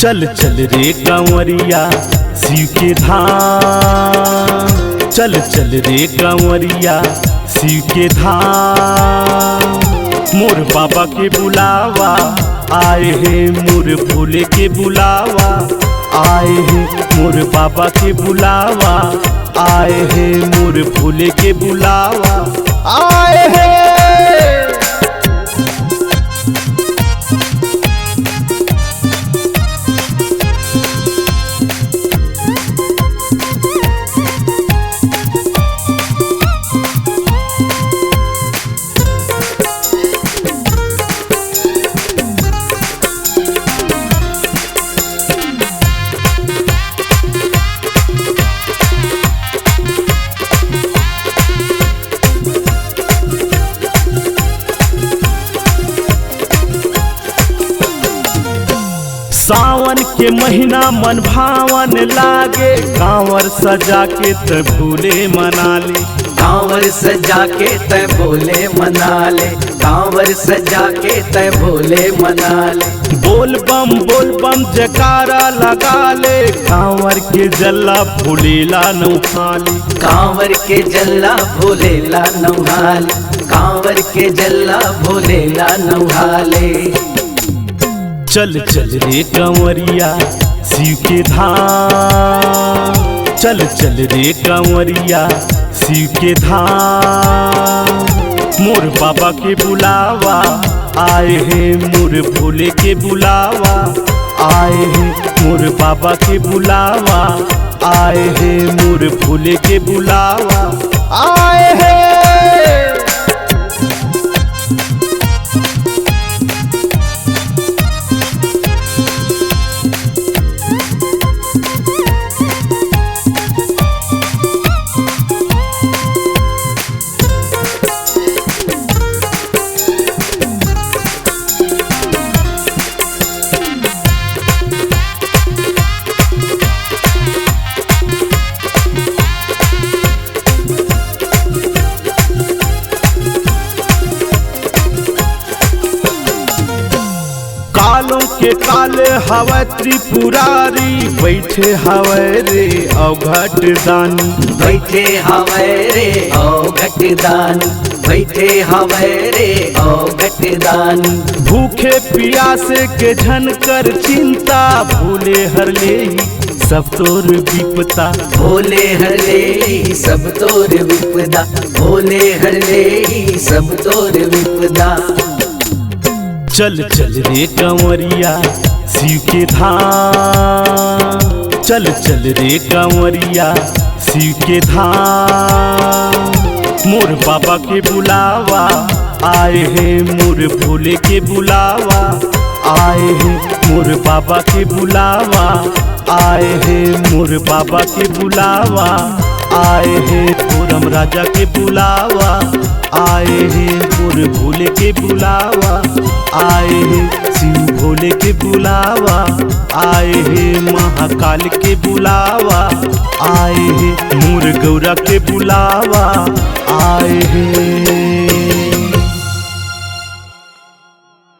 चल चल रे कांवरिया शिव के धाम, चल चल रे कांवरिया शिव के धाम। मोर बाबा के बुलावा आए हैं, मोर भोले के बुलावा आए हैं, मोर बाबा के बुलावा आए हैं, मोर भोले के बुलावा आए हैं। सावन के महीना मन भावन लागे, कांवर सजा के त भोले मना ले, कांवर सजा के तय भोले मना ले, कांवर सजा के तय भोले मना ले। बोल बम जयकारा लगा ले, कांवर के जल्ला भोलेला नौहाले, कांवर के जल्ला भोलेला नौहाले, कांवर के जल्ला भोलेला नौहाले। चल चल रे कांवरिया शिव के धाम, चल चल रे कांवरिया शिव के धाम। मोर बाबा के बुलावा आए हैं, मोर भोले के बुलावा आए हैं, मोर बाबा के बुलावा आए हैं, मोर भोले के बुलावा आए हैं। कालों के काले हवा त्रिपुरारी, बैठे हवे रे अवघट दानी, बैठे हवे रे अवघट दानी, बैठे हवे रे अवघट दानी। भूखे प्यासे के झनकर चिंता, भूले हर ले सब तोर विपदा, भोले हर ले सब तोर विपदा, भोले हर ले सब तोर विपदा। चल चल रे कांवरिया शिव के धाम, चल चल रे कांवरिया शिव के धाम। मोर बाबा के बुलावा आए हैं, मोर भोले के बुलावा आए हैं, मोर बाबा के बुलावा आए हैं, मोर बाबा के बुलावा आए हैं, पूरम राजा के बुलावा आए हैं, मोर भोले के बुलावा आए हैं, शिव भोले के बुलावा आए हैं, महाकाल के बुलावा आए हैं, मोर गौरा के बुलावा आए हैं।